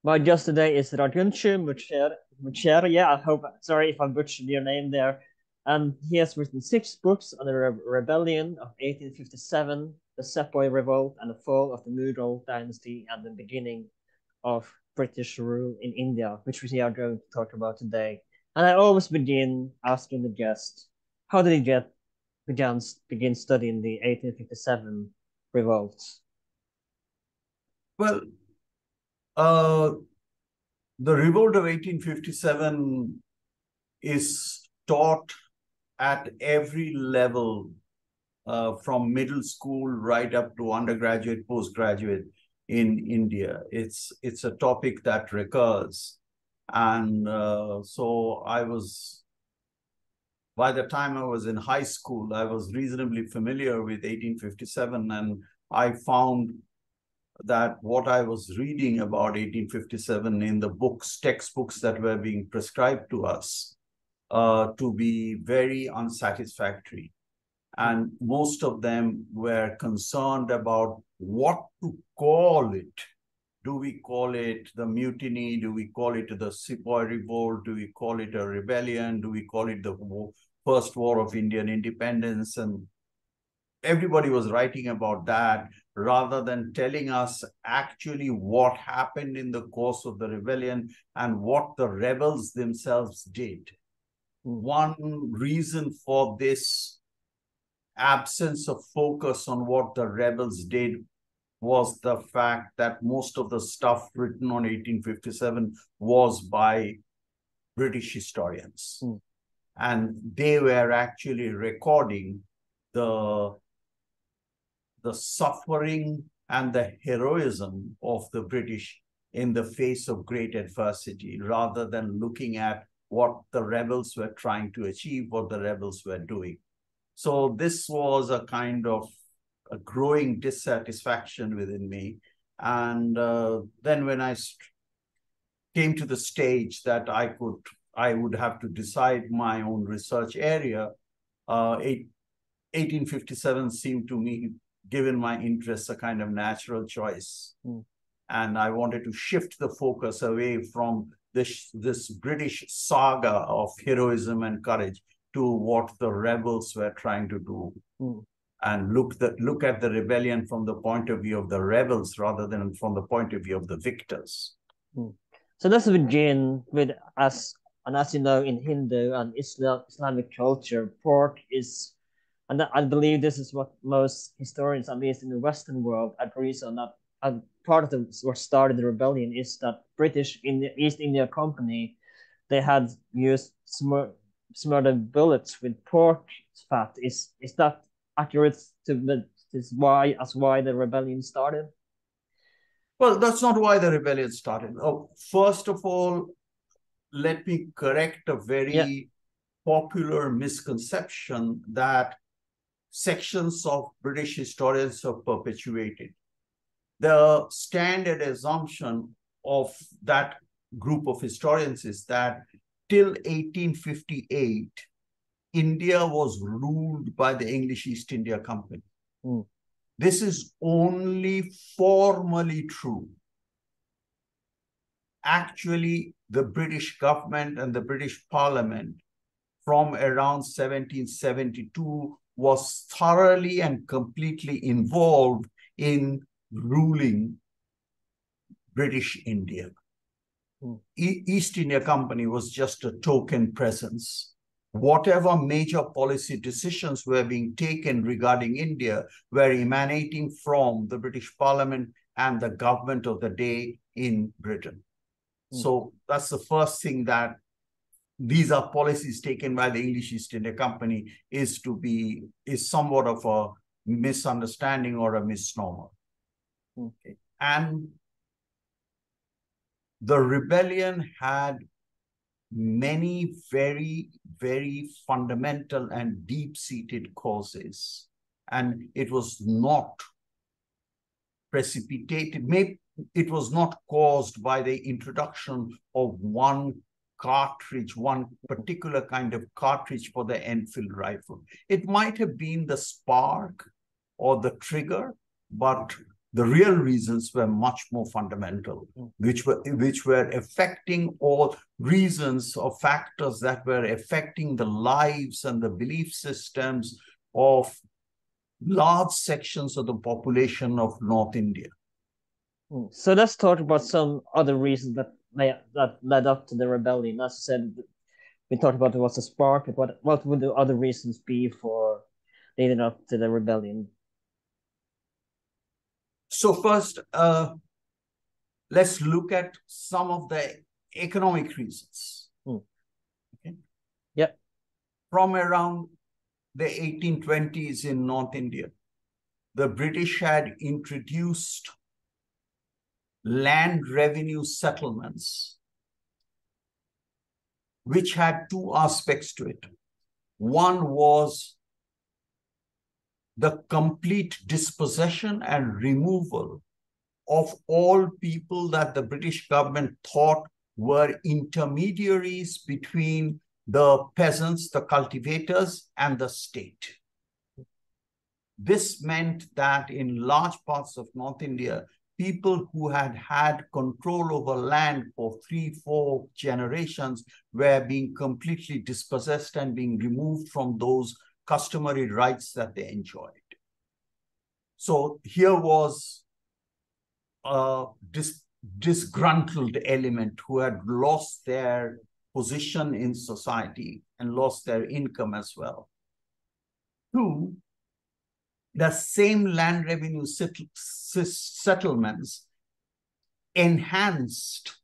My guest today is Rudrandshu Mukherjee. Yeah, I hope. Sorry if I butchered your name there. He has written six books on the rebellion of 1857, the Seppoy Revolt, and the fall of the Mughal dynasty, and the beginning of British rule in India, which we are going to talk about today. And I always begin asking the guest, how did he begin studying the 1857 revolt? Well, uh, the revolt of 1857 is taught at every level, from middle school right up to undergraduate, postgraduate in India. It's a topic that recurs. And by the time I was in high school, I was reasonably familiar with 1857, and I found that what I was reading about 1857 in the textbooks that were being prescribed to us, to be very unsatisfactory. And most of them were concerned about what to call it. Do we call it the mutiny? Do we call it the Seppoy Revolt? Do we call it a rebellion? Do we call it the First War of Indian Independence? And everybody was writing about that rather than telling us actually what happened in the course of the rebellion and what the rebels themselves did. One reason for this absence of focus on what the rebels did was the fact that most of the stuff written on 1857 was by British historians. And they were actually recording the suffering and the heroism of the British in the face of great adversity, rather than looking at what the rebels were trying to achieve, what the rebels were doing. So this was a kind of a growing dissatisfaction within me. And then when I came to the stage that I would have to decide my own research area, 1857 seemed to me, given my interests, a kind of natural choice. And I wanted to shift the focus away from this British saga of heroism and courage to what the rebels were trying to do, and look at the rebellion from the point of view of the rebels rather than from the point of view of the victors. So let's begin with, as you know, in Hindu and Islamic culture, pork is, and I believe this is what most historians, at least in the Western world, agrees on, that and part of what started the rebellion is that British in the East India Company, they had used smothered bullets with pork fat. Is that accurate to why the rebellion started? Well, that's not why the rebellion started. Oh, first of all, let me correct a very popular misconception that sections of British historians have perpetuated. The standard assumption of that group of historians is that till 1858, India was ruled by the English East India Company. This is only formally true. Actually, the British government and the British Parliament from around 1772 was thoroughly and completely involved in ruling British India. East India Company was just a token presence. Whatever major policy decisions were being taken regarding India were emanating from the British Parliament and the government of the day in Britain. So that's the first thing, that these are policies taken by the English East India Company is somewhat of a misunderstanding or a misnomer. And the rebellion had many very, very fundamental and deep-seated causes. And it was not precipitated, it was not caused by the introduction of one cartridge, one particular kind of cartridge for the Enfield rifle. It might have been the spark or the trigger, but the real reasons were much more fundamental, which were affecting all reasons or factors that were affecting the lives and the belief systems of large sections of the population of North India. So let's talk about some other reasons that led up to the rebellion. As I said, we talked about what's the spark, but what would the other reasons be for leading up to the rebellion? So first, let's look at some of the economic reasons. Okay. Yep. From around the 1820s in North India, the British had introduced land revenue settlements, which had two aspects to it. One was the complete dispossession and removal of all people that the British government thought were intermediaries between the peasants, the cultivators, and the state. This meant that in large parts of North India, people who had had control over land for 3-4 generations were being completely dispossessed and being removed from those customary rights that they enjoyed. So here was a disgruntled element who had lost their position in society and lost their income as well. Two, the same land revenue settlements enhanced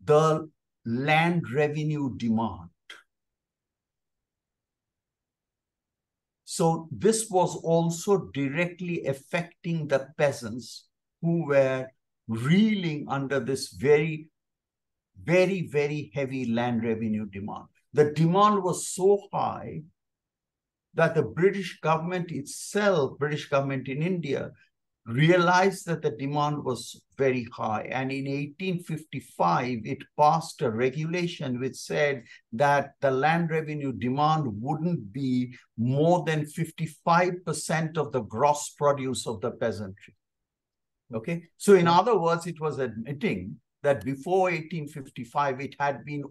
the land revenue demand. So this was also directly affecting the peasants who were reeling under this very, very, very heavy land revenue demand. The demand was so high that the British government itself, British government in India, realized that the demand was very high. And in 1855, it passed a regulation which said that the land revenue demand wouldn't be more than 55% of the gross produce of the peasantry. Okay, so in other words, it was admitting that before 1855, it had been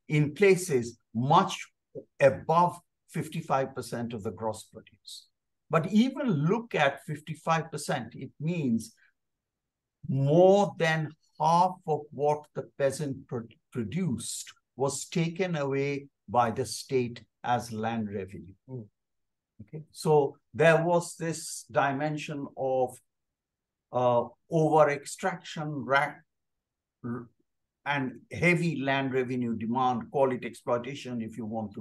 in places much above 55% of the gross produce. But even look at 55%, it means more than half of what the peasant produced was taken away by the state as land revenue. Okay, so there was this dimension of over-extraction and heavy land revenue demand, call it exploitation if you want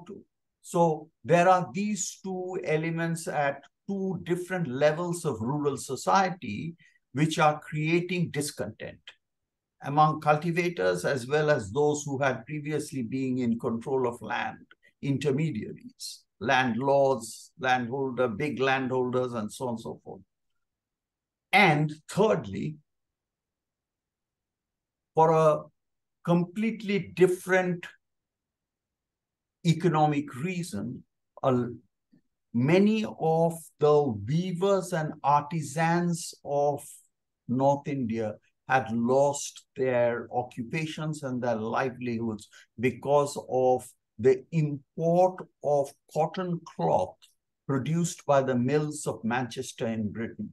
to. So there are these two elements at two different levels of rural society, which are creating discontent among cultivators as well as those who had previously been in control of land, intermediaries, landlords, big landholders, and so on and so forth. And thirdly, for a completely different economic reason, many of the weavers and artisans of North India had lost their occupations and their livelihoods because of the import of cotton cloth produced by the mills of Manchester in Britain,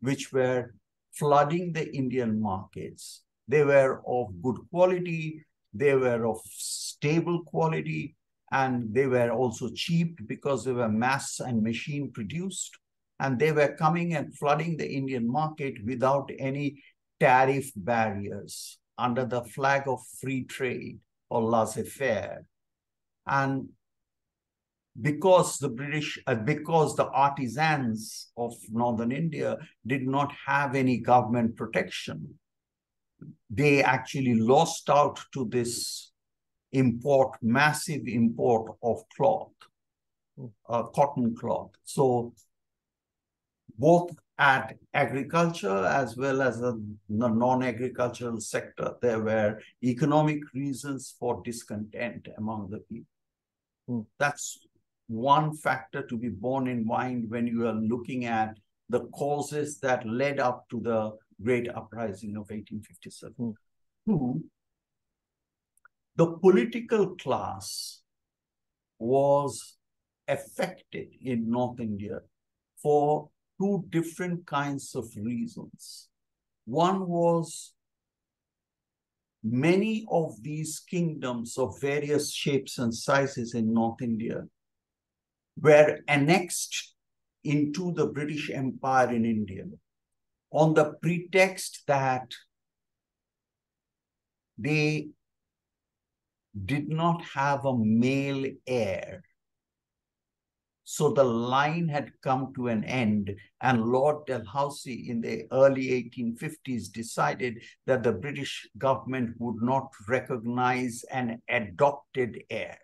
which were flooding the Indian markets. They were of good quality, they were of stable quality, and they were also cheap because they were mass and machine produced. And they were coming and flooding the Indian market without any tariff barriers under the flag of free trade or laissez-faire. And because the artisans of Northern India did not have any government protection, they actually lost out to this massive import of cloth, cotton cloth. So both at agriculture as well as the non-agricultural sector, there were economic reasons for discontent among the people. That's one factor to be borne in mind when you are looking at the causes that led up to the Great Uprising of 1857. Two, the political class was affected in North India for two different kinds of reasons. One was many of these kingdoms of various shapes and sizes in North India were annexed into the British Empire in India on the pretext that they did not have a male heir. So the line had come to an end, and Lord Dalhousie in the early 1850s decided that the British government would not recognize an adopted heir.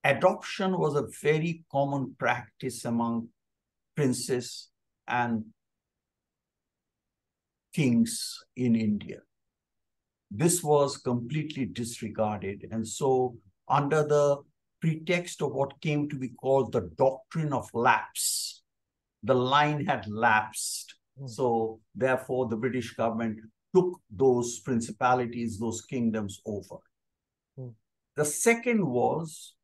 Adoption was a very common practice among princes and kings in India. This was completely disregarded. And so under the pretext of what came to be called the doctrine of lapse, the line had lapsed. So therefore the British government took those principalities, those kingdoms over. The second was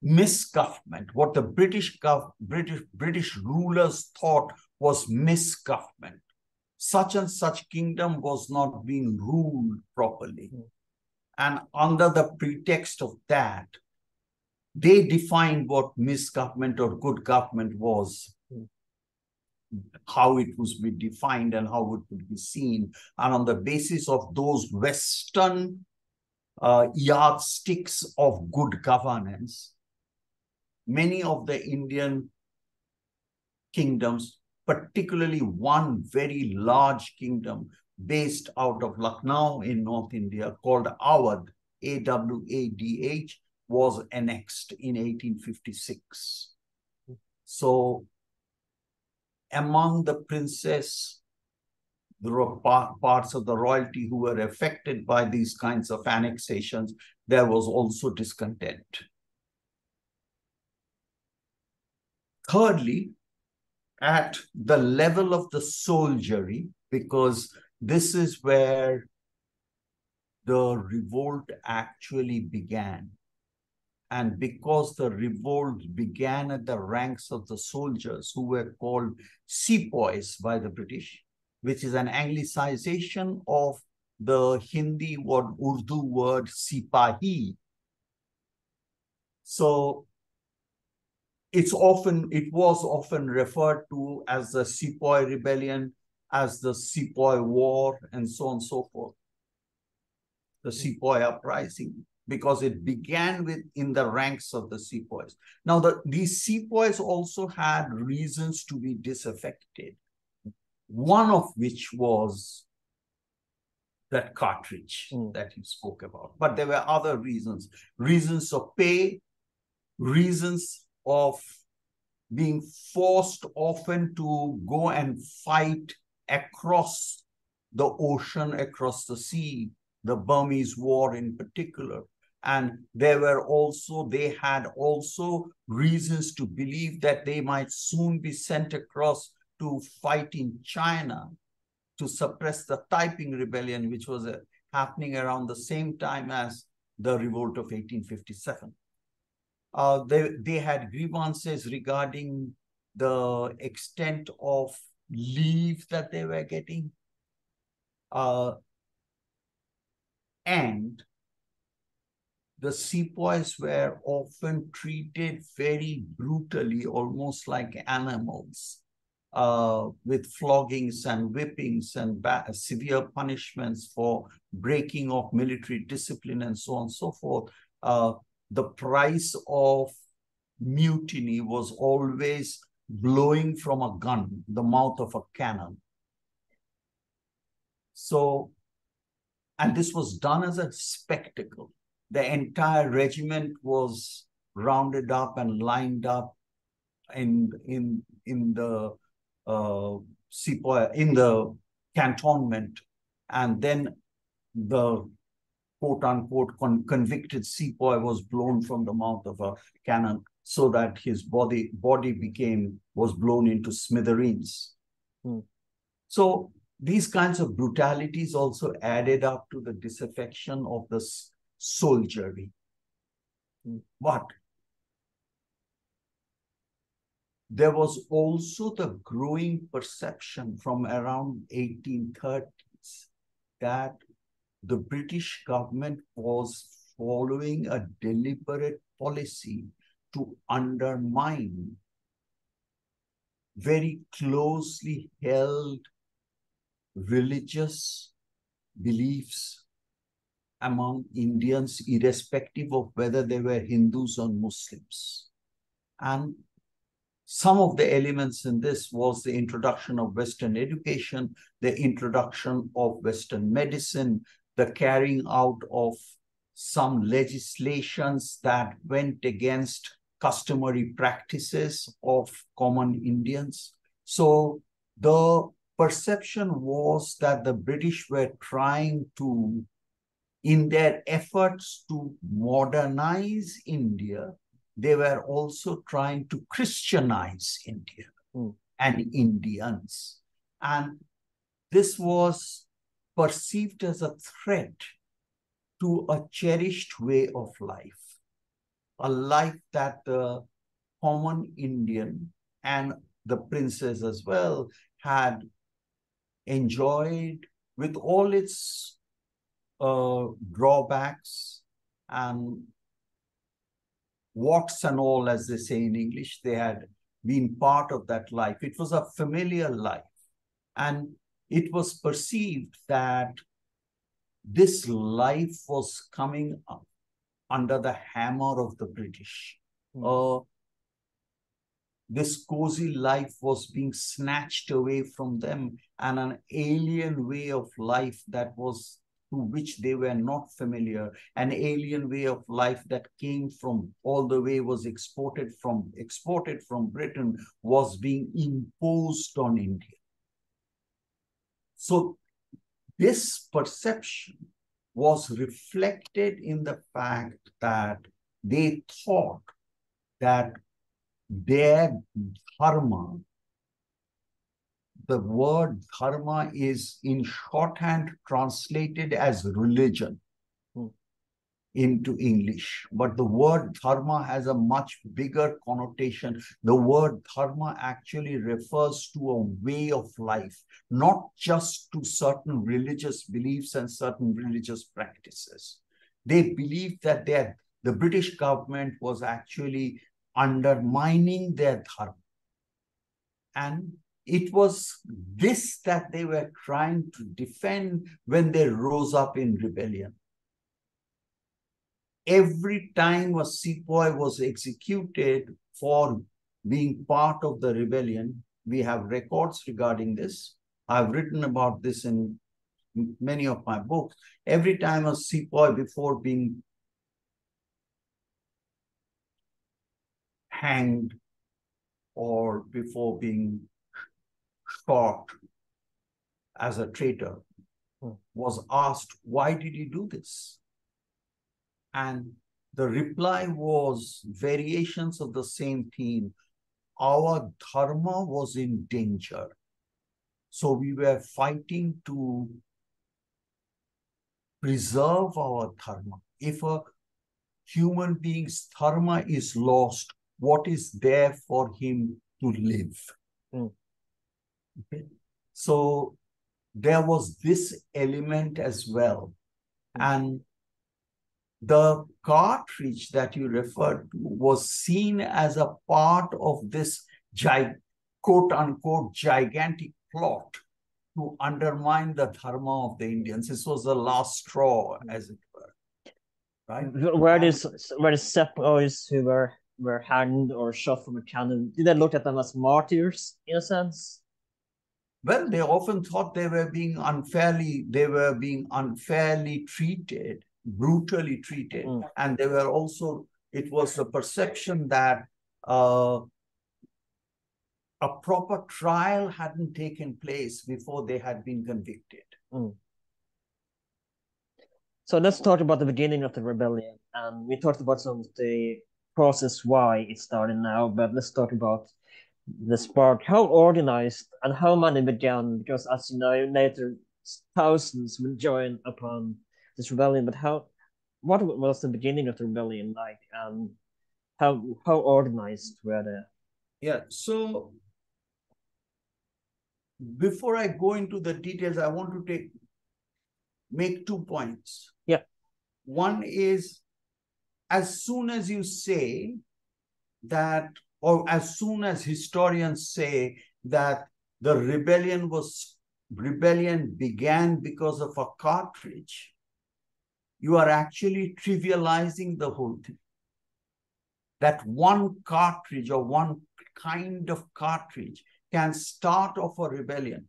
misgovernment. What the British rulers thought was misgovernment. Such and such kingdom was not being ruled properly. And under the pretext of that, they defined what misgovernment or good government was, how it was defined and how it would be seen. And on the basis of those Western yardsticks of good governance, many of the Indian kingdoms, particularly one very large kingdom based out of Lucknow in North India called Awadh, A-W-A-D-H, was annexed in 1856. So among the princes, there were parts of the royalty who were affected by these kinds of annexations. There was also discontent. Thirdly, at the level of the soldiery, because this is where the revolt actually began. And because the revolt began at the ranks of the soldiers who were called sepoys by the British, which is an anglicization of the Hindi word, Urdu word sipahi. So it was often referred to as the Seppoy Rebellion, as the Seppoy War, and so on and so forth. The Seppoy Uprising, because it began in the ranks of the sepoys. Now, these sepoys also had reasons to be disaffected, one of which was that cartridge that you spoke about. But there were other reasons of pay, reasons of being forced often to go and fight across the ocean, across the sea, the Burmese War in particular. And they had also reasons to believe that they might soon be sent across to fight in China to suppress the Taiping Rebellion, which was happening around the same time as the revolt of 1857. They had grievances regarding the extent of leave that they were getting. And the sepoys were often treated very brutally, almost like animals, with floggings and whippings and severe punishments for breaking of military discipline and so on and so forth. The price of mutiny was always blowing from a gun, the mouth of a cannon. So, and this was done as a spectacle. The entire regiment was rounded up and lined up in the sepoy, in the cantonment, and then the quote-unquote convicted sepoy was blown from the mouth of a cannon so that his body was blown into smithereens. So these kinds of brutalities also added up to the disaffection of the soldiery. But there was also the growing perception from around 1830s that the British government was following a deliberate policy to undermine very closely held religious beliefs among Indians, irrespective of whether they were Hindus or Muslims. And some of the elements in this was the introduction of Western education, the introduction of Western medicine, the carrying out of some legislations that went against customary practices of common Indians. So the perception was that the British were trying to, in their efforts to modernize India, they were also trying to Christianize India and Indians. And this was perceived as a threat to a cherished way of life, a life that the common Indian and the princes as well had enjoyed, with all its drawbacks and warts and all, as they say in English. They had been part of that life. It was a familiar life. And it was perceived that this life was coming up under the hammer of the British. This cozy life was being snatched away from them, and an alien way of life that was to which they were not familiar, an alien way of life that came from all the way, was exported from Britain, was being imposed on India. So this perception was reflected in the fact that they thought that their dharma, the word dharma is in shorthand translated as religion into English, but the word dharma has a much bigger connotation. The word dharma actually refers to a way of life, not just to certain religious beliefs and certain religious practices. They believed that the British government was actually undermining their dharma. And it was this that they were trying to defend when they rose up in rebellion. Every time a sepoy was executed for being part of the rebellion, we have records regarding this. I've written about this in many of my books. Every time a sepoy, before being hanged or before being shot as a traitor, was asked, why did you do this? And the reply was variations of the same theme. Our dharma was in danger. So we were fighting to preserve our dharma. If a human being's dharma is lost, what is there for him to live? Okay. So there was this element as well. And the cartridge that you referred to was seen as a part of this quote-unquote gigantic plot to undermine the dharma of the Indians. This was the last straw, as it were. Right? Where the sepoys who were hanged or shot from a cannon, did they look at them as martyrs in a sense? Well, they often thought they were being unfairly treated, brutally treated. And they were also, it was the perception that a proper trial hadn't taken place before they had been convicted. So let's talk about the beginning of the rebellion. And we talked about some of the process why it started now, but let's talk about the spark. How organized and how many began? Because as you know, later thousands will join upon this rebellion. But what was the beginning of the rebellion like? How organized were they? Yeah, so before I go into the details, I want to make 2 points. Yeah. One is, as soon as you say that, or as soon as historians say that the rebellion began because of a cartridge, you are actually trivializing the whole thing. That one cartridge or one kind of cartridge can start off a rebellion.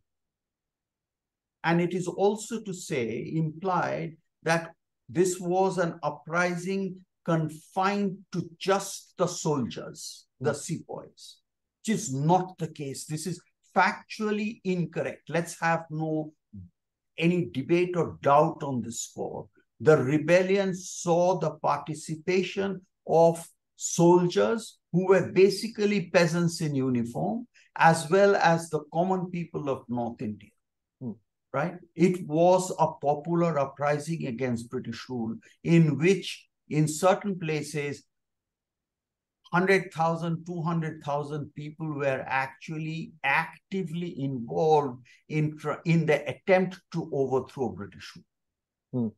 And it is also to say, implied, that this was an uprising confined to just the soldiers, the sepoys, which is not the case. This is factually incorrect. Let's have any debate or doubt on this score. The rebellion saw the participation of soldiers who were basically peasants in uniform, as well as the common people of North India. Right? It was a popular uprising against British rule, in which in certain places 100,000, 200,000 people were actually actively involved in the attempt to overthrow British rule.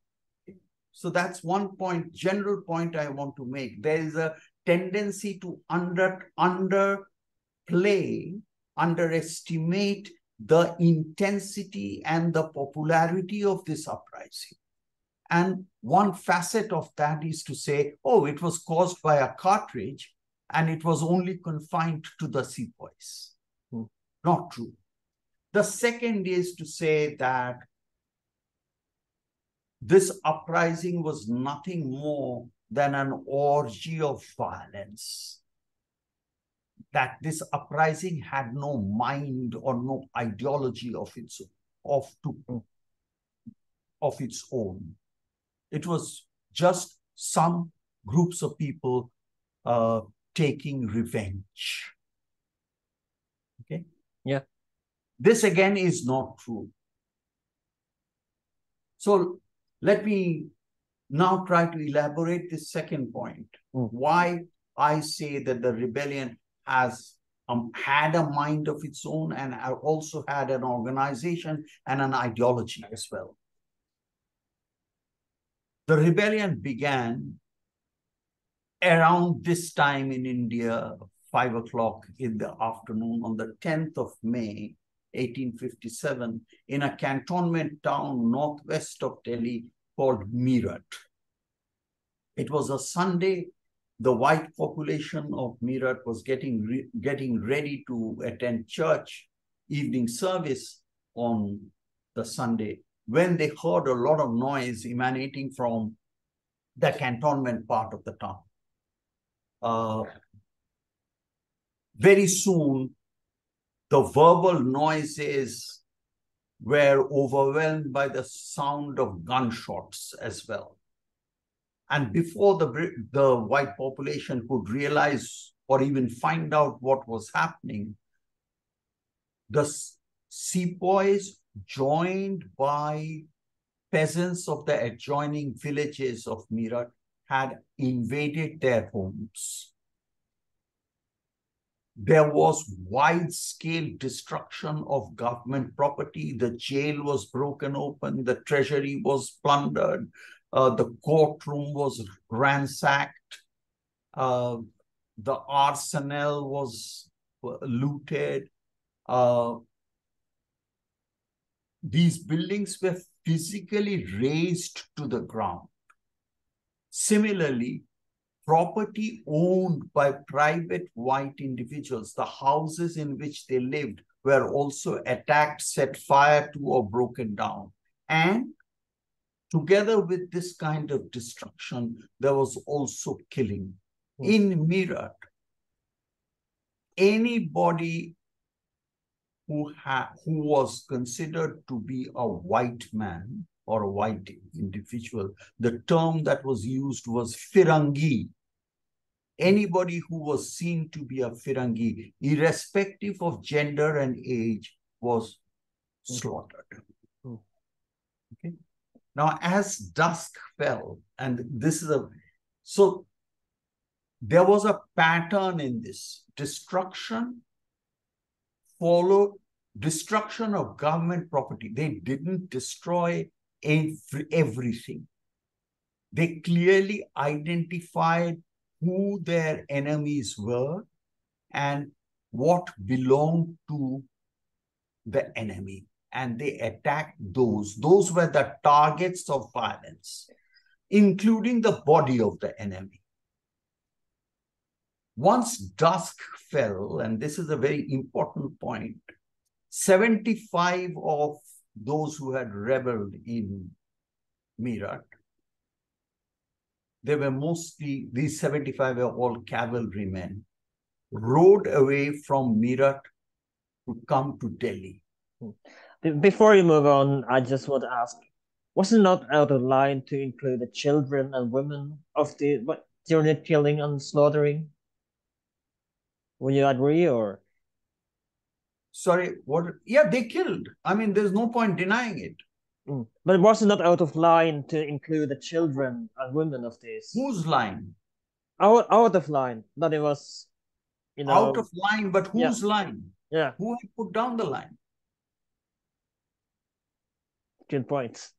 So that's one point, general point I want to make. There is a tendency to underestimate the intensity and the popularity of this uprising. And one facet of that is to say, oh, it was caused by a cartridge and it was only confined to the sepoys. Not true. The second is to say that this uprising was nothing more than an orgy of violence. That this uprising had no mind or no ideology of its own. It was just some groups of people taking revenge. Okay? Yeah. This again is not true. So let me now try to elaborate this second point. Why I say that the rebellion has had a mind of its own and also had an organization and an ideology as well. The rebellion began around this time in India, 5 o'clock in the afternoon on the 10th of May, 1857, in a cantonment town northwest of Delhi called Meerut. It was a Sunday. The white population of Meerut was getting ready to attend church evening service on the Sunday when they heard a lot of noise emanating from the cantonment part of the town. Very soon, the verbal noises were overwhelmed by the sound of gunshots as well. And before the white population could realize or even find out what was happening, the sepoys, joined by peasants of the adjoining villages of Meerut, had invaded their homes. There was wide-scale destruction of government property. The jail was broken open. The treasury was plundered. The courtroom was ransacked. The arsenal was looted. These buildings were physically razed to the ground. Similarly, property owned by private white individuals, the houses in which they lived, were also attacked, set fire to, or broken down. And together with this kind of destruction, there was also killing. In Meerut, anybody who was considered to be a white man or a white individual, the term that was used was Firangi. Anybody who was seen to be a Firangi, irrespective of gender and age, was slaughtered. Okay. Now, as dusk fell, and this is so there was a pattern in this. Destruction followed destruction of government property. They didn't destroy everything. They clearly identified who their enemies were and what belonged to the enemy. And they attacked those. Those were the targets of violence, including the body of the enemy. Once dusk fell, and this is a very important point, 75 of those who had rebelled in Meerut, they were mostly, these 75 were all cavalrymen, rode away from Meerut to come to Delhi. Before you move on, I just want to ask, was it not out of line to include the children and women of the during killing and slaughtering? Would you agree, or? Sorry, what? Yeah, they killed. I mean, there's no point denying it. But was it not out of line to include the children and women of this? Whose line? Out of line. But it was, out of line, but whose line? Yeah. Who had put down the line? Good points.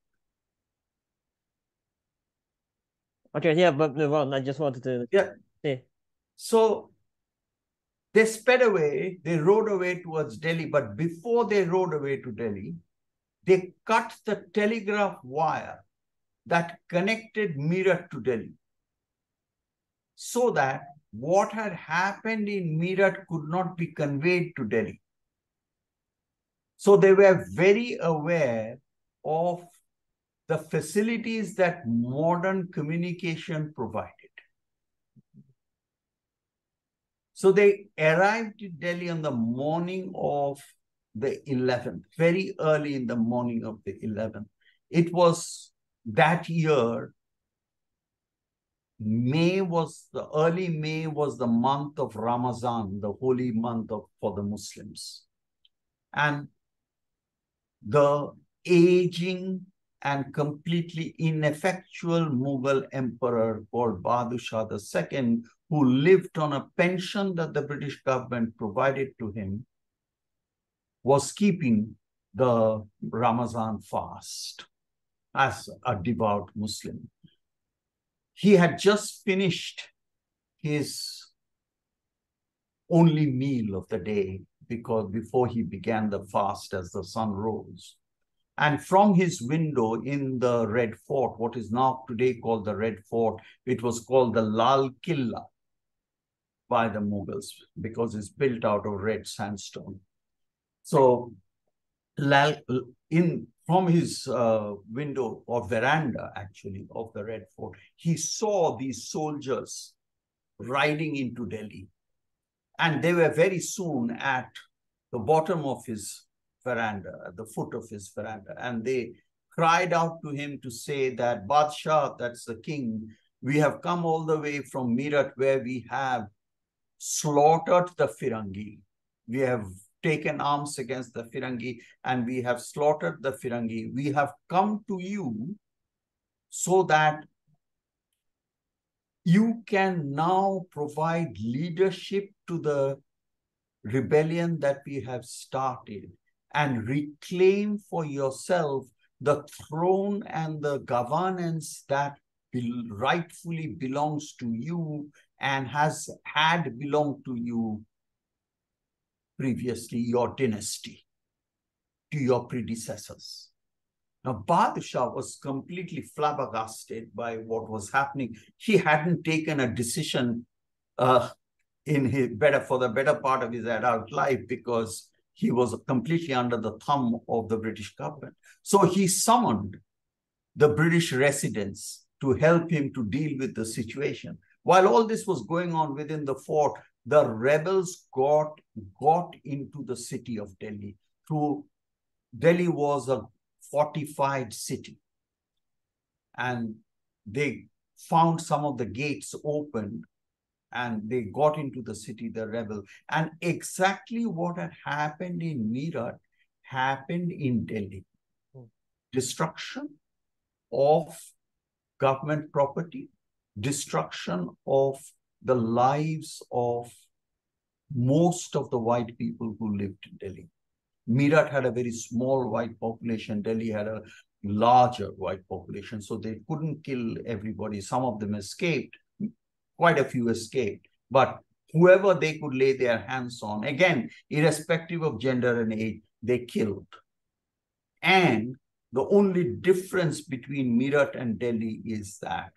Okay, yeah, but move on. I just wanted to see. So they sped away, they rode away towards Delhi, but before they rode away to Delhi, they cut the telegraph wire that connected Meerut to Delhi, so that what had happened in Meerut could not be conveyed to Delhi. So they were very aware of the facilities that modern communication provided. So they arrived in Delhi on the morning of the 11th, very early in the morning of the 11th. It was that year, early May was the month of Ramadan, the holy month for the Muslims. And the aging and completely ineffectual Mughal emperor called Bahadur Shah II, who lived on a pension that the British government provided to him, was keeping the Ramadan fast as a devout Muslim. He had just finished his only meal of the day before he began the fast as the sun rose. And from his window in the Red Fort, what is now today called the Red Fort, it was called the Lal Killa by the Mughals because it's built out of red sandstone. So from his window or veranda, actually, of the Red Fort, he saw these soldiers riding into Delhi. And they were very soon at the bottom of his veranda, at the foot of his veranda. And they cried out to him to say that, Badshah, that's the king, we have come all the way from Meerut where we have slaughtered the Firangi. We have taken arms against the Firangi and we have slaughtered the Firangi. We have come to you so that you can now provide leadership to the rebellion that we have started and reclaim for yourself the throne and the governance that rightfully belongs to you and had belonged to you previously, your dynasty, to your predecessors. Now, Bahadur Shah was completely flabbergasted by what was happening. He hadn't taken a decision for the better part of his adult life because he was completely under the thumb of the British government. So he summoned the British residents to help him to deal with the situation. While all this was going on within the fort, the rebels got into the city of Delhi. Delhi was a fortified city. And they found some of the gates open and they got into the city, the rebel. And exactly what had happened in Meerut happened in Delhi. Destruction of government property, destruction of the lives of most of the white people who lived in Delhi. Meerut had a very small white population. Delhi had a larger white population, so they couldn't kill everybody. Some of them escaped. Quite a few escaped. But whoever they could lay their hands on, again, irrespective of gender and age, they killed. And the only difference between Meerut and Delhi is that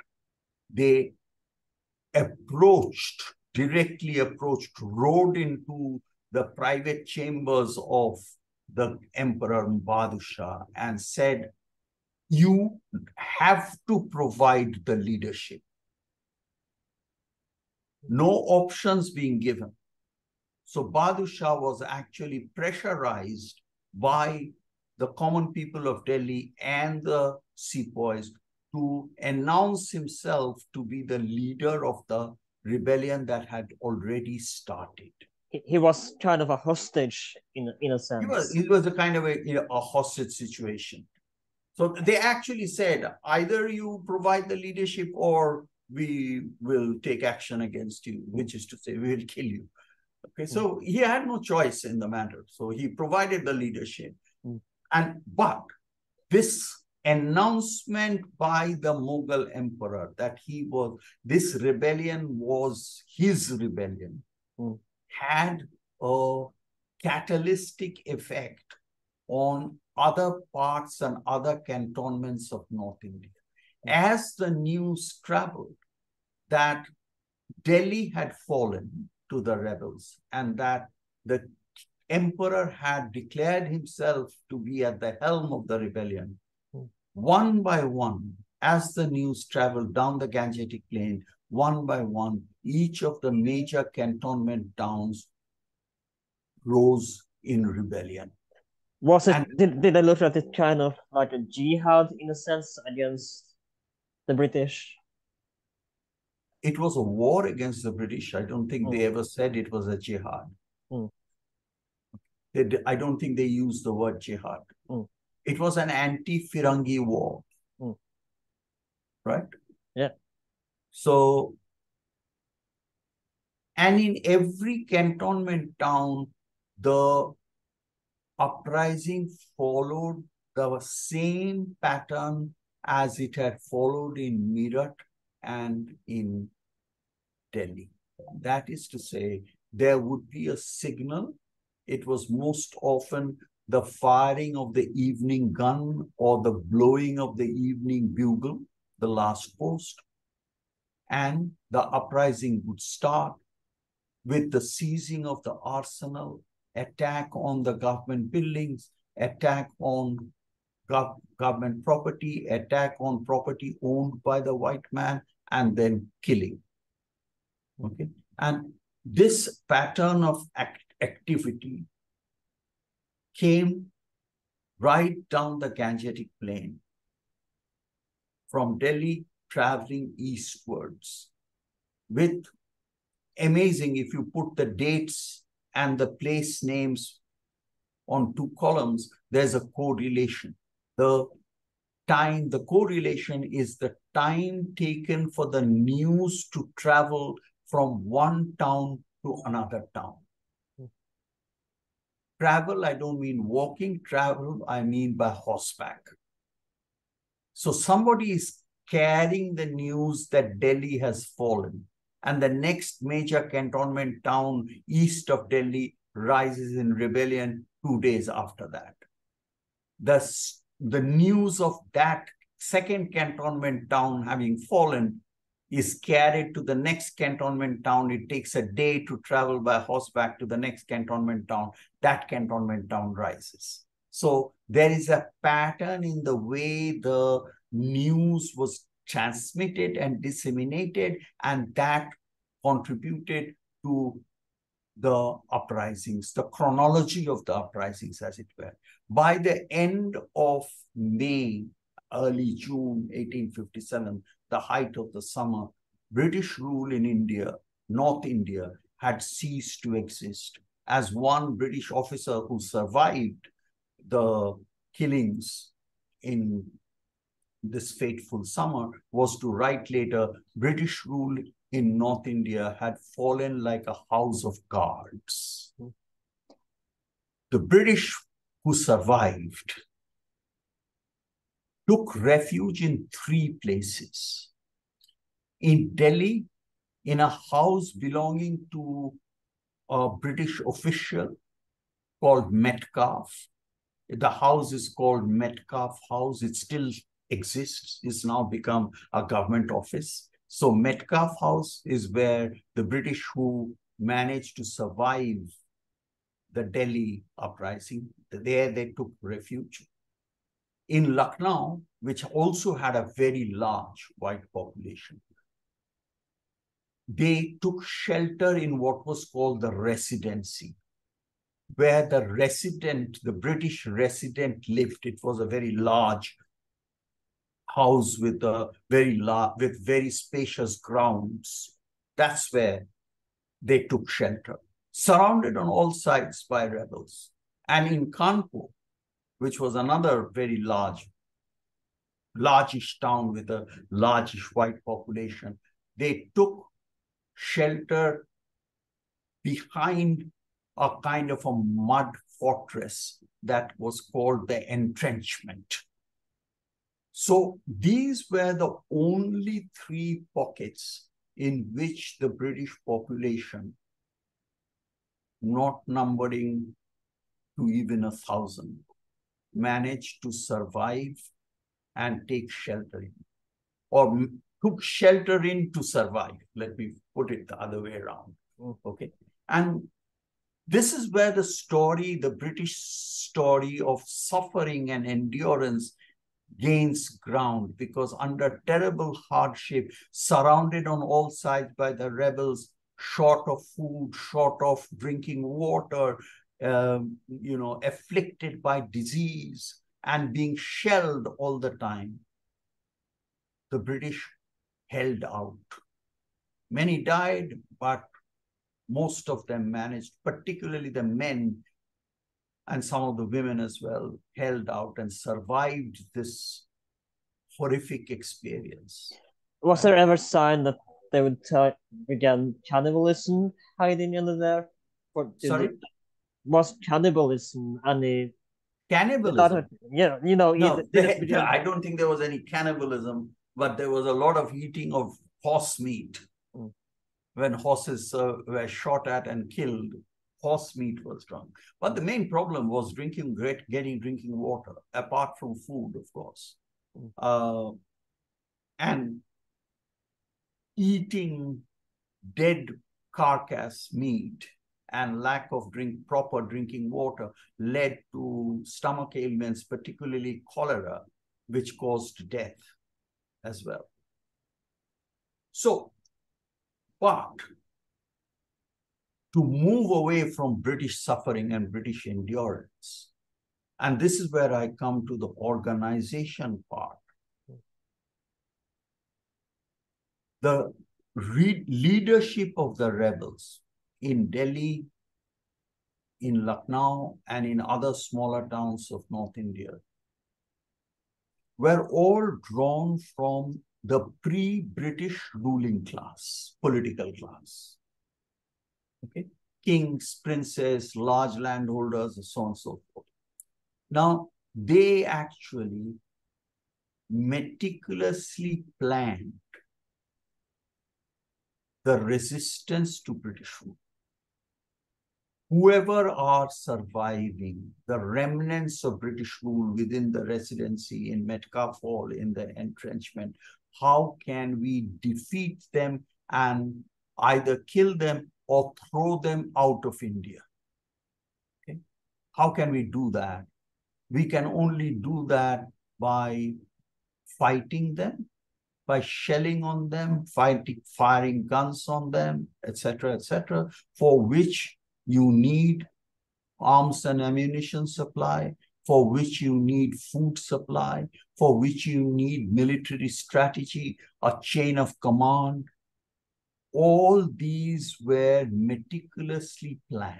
they directly approached, rode into the private chambers of the Emperor Badshah and said, you have to provide the leadership. No options being given. So Badshah was actually pressurized by the common people of Delhi and the sepoys to announce himself to be the leader of the rebellion that had already started. He was kind of a hostage in a sense. It was a kind of a hostage situation. So they actually said, either you provide the leadership or we will take action against you, which is to say, we will kill you. Okay, so he had no choice in the matter. So he provided the leadership. But this announcement by the Mughal emperor that this rebellion was his rebellion had a catalytic effect on other parts and other cantonments of North India. As the news traveled that Delhi had fallen to the rebels and that the emperor had declared himself to be at the helm of the rebellion, one by one, as the news traveled down the Gangetic Plain, one by one, each of the major cantonment towns rose in rebellion. Did they look at it kind of like a jihad in a sense against the British? It was a war against the British. I don't think they ever said it was a jihad. I don't think they used the word jihad. It was an anti-Firangi war. Right? Yeah. So, and in every cantonment town, the uprising followed the same pattern as it had followed in Meerut and in Delhi. That is to say, there would be a signal. It was most often the firing of the evening gun or the blowing of the evening bugle, the last post. And the uprising would start with the seizing of the arsenal, attack on the government buildings, attack on government property, attack on property owned by the white man, and then killing. Okay, and this pattern of activity came right down the Gangetic Plain, from Delhi traveling eastwards, with amazing, if you put the dates and the place names on two columns, there's a correlation. The correlation is the time taken for the news to travel from one town to another town. Travel, I don't mean walking. Travel, I mean by horseback. So somebody is carrying the news that Delhi has fallen, and the next major cantonment town east of Delhi rises in rebellion 2 days after that. The news of that second cantonment town having fallen is carried to the next cantonment town. It takes a day to travel by horseback to the next cantonment town. That cantonment town rises. So there is a pattern in the way the news was transmitted and disseminated, and that contributed to the uprisings, the chronology of the uprisings, as it were. By the end of May, early June 1857, the height of the summer, British rule in India North India had ceased to exist. As one British officer who survived the killings in this fateful summer was to write later, British rule in North India had fallen like a house of cards. The British who survived took refuge in 3 places. In Delhi, in a house belonging to a British official called Metcalfe. The house is called Metcalfe House. It still exists. It's now become a government office. So Metcalfe House is where the British who managed to survive the Delhi uprising, there they took refuge. In Lucknow, which also had a very large white population, they took shelter in what was called the Residency, where the resident, the British resident lived. It was a very large house with very spacious grounds. That's where they took shelter, surrounded on all sides by rebels. And in Kanpur, which was another very largish town with a largish white population, they took shelter behind a kind of a mud fortress that was called the entrenchment. So these were the only 3 pockets in which the British population, not numbering to even 1,000, managed to survive and take shelter in, or took shelter in to survive. Let me put it the other way around. Okay. And this is where the story, the British story of suffering and endurance gains ground, because under terrible hardship, surrounded on all sides by the rebels, short of food, short of drinking water, afflicted by disease and being shelled all the time, the British held out. Many died, but most of them managed, particularly the men and some of the women as well, held out and survived this horrific experience. Was there ever a sign that they would begin cannibalism hiding under there? Sorry? Was cannibalism any... Cannibalism? Yeah, no, I don't think there was any cannibalism, but there was a lot of eating of horse meat. When horses were shot at and killed, horse meat was drunk. But the main problem was getting drinking water, apart from food, of course. And eating dead carcass meat and lack of proper drinking water led to stomach ailments, particularly cholera, which caused death as well. So, but to move away from British suffering and British endurance, and this is where I come to the organization part. The leadership of the rebels in Delhi, in Lucknow, and in other smaller towns of North India were all drawn from the pre-British ruling class, political class. Okay, kings, princes, large landholders, and so on and so forth. Now, they actually meticulously planned the resistance to British rule. Whoever are surviving, the remnants of British rule within the Residency in Metcalfe Hall, in the entrenchment, how can we defeat them and either kill them or throw them out of India? Okay? How can we do that? We can only do that by fighting them, by shelling on them, firing guns on them, etc., for which you need arms and ammunition supply, for which you need food supply, for which you need military strategy, a chain of command. all these were meticulously planned.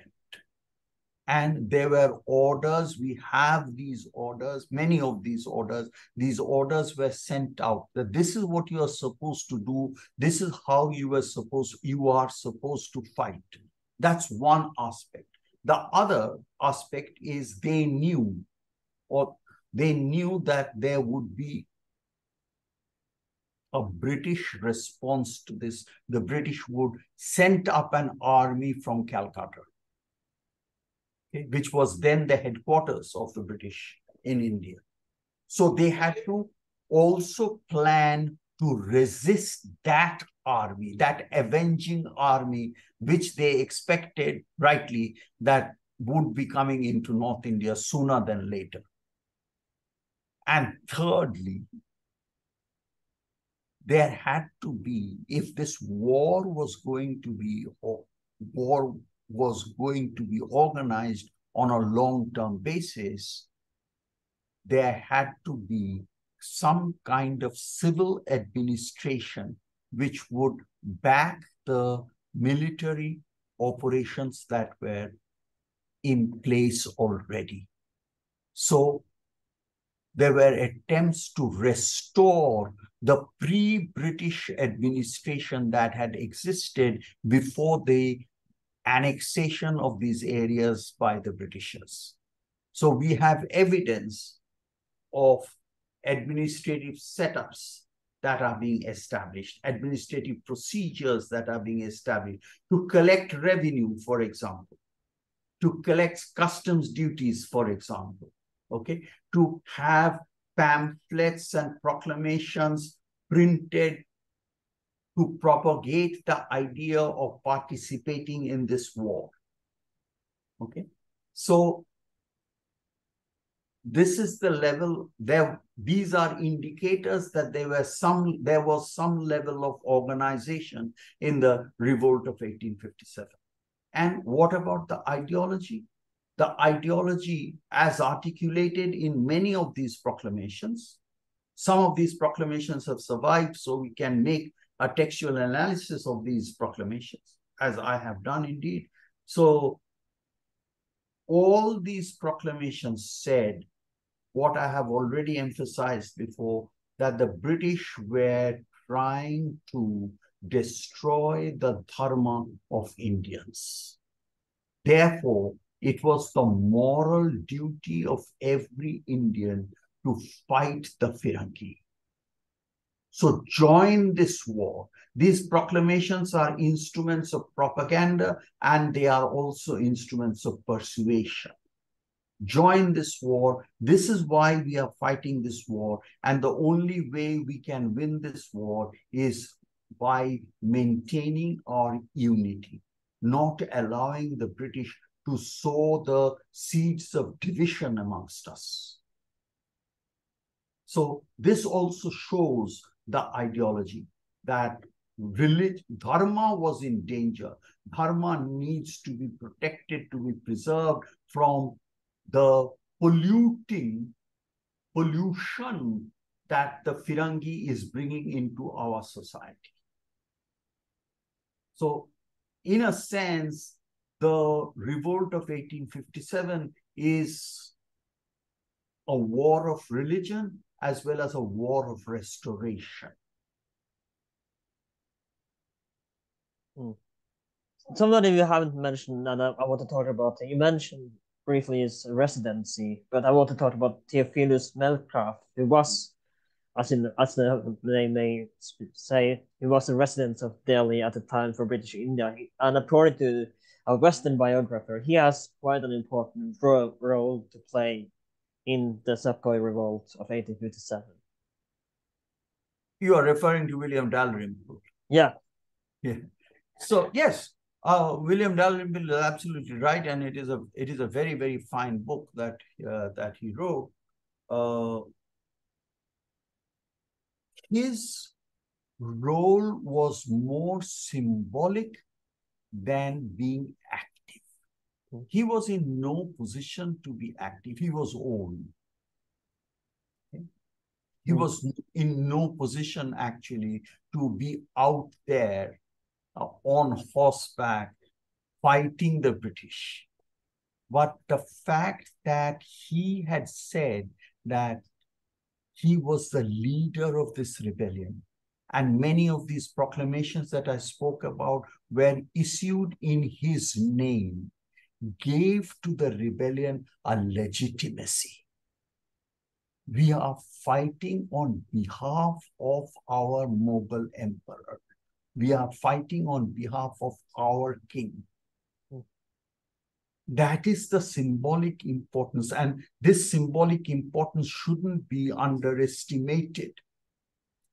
And there were orders. We have these orders, many of these orders. These orders were sent out that this is what you are supposed to do. This is how you are supposed to fight. That's one aspect. The other aspect is they knew that there would be a British response to this. The British would send up an army from Calcutta, okay, which was then the headquarters of the British in India. So they had to also plan to resist that army, that avenging army, which they expected, rightly, that would be coming into North India sooner than later. And thirdly, there had to be, if this war was going to be organized on a long-term basis, there had to be some kind of civil administration which would back the military operations that were in place already. So there were attempts to restore the pre-British administration that had existed before the annexation of these areas by the Britishers. So we have evidence of administrative setups that are being established, administrative procedures that are being established to collect revenue, for example, to collect customs duties, for example, okay, to have pamphlets and proclamations printed to propagate the idea of participating in this war. Okay, so this is the level there. These are indicators that there was some level of organization in the revolt of 1857. And what about the ideology? The ideology, as articulated in many of these proclamations, some of these proclamations have survived, so we can make a textual analysis of these proclamations, as I have done indeed. So all these proclamations said what I have already emphasized before, that the British were trying to destroy the dharma of Indians. Therefore, it was the moral duty of every Indian to fight the Firangi. So join this war. These proclamations are instruments of propaganda, and they are also instruments of persuasion. Join this war. This is why we are fighting this war. And the only way we can win this war is by maintaining our unity, not allowing the British to sow the seeds of division amongst us. So this also shows the ideology that dharma was in danger. Dharma needs to be protected, to be preserved from the pollution that the Firangi is bringing into our society. So, in a sense, the revolt of 1857 is a war of religion as well as a war of restoration. Somebody you haven't mentioned, and I want to talk about, you mentioned briefly his residency, but I want to talk about Theophilus Melcraft, who was, as the name may say, he was a resident of Delhi at the time for British India. And according to a Western biographer, he has quite an important role to play in the Seppoy Revolt of 1857. You are referring to William Dalrymple. Yeah. Yeah. So yes, William Dalrymple is absolutely right, and it is a very, very fine book that he wrote. His role was more symbolic than being active. He was in no position to be active. He was old. Okay? He was in no position actually to be out there on horseback fighting the British. But the fact that he had said that he was the leader of this rebellion, and many of these proclamations that I spoke about were issued in his name, gave to the rebellion a legitimacy. We are fighting on behalf of our Mughal emperor. We are fighting on behalf of our king. That is the symbolic importance, and this symbolic importance shouldn't be underestimated.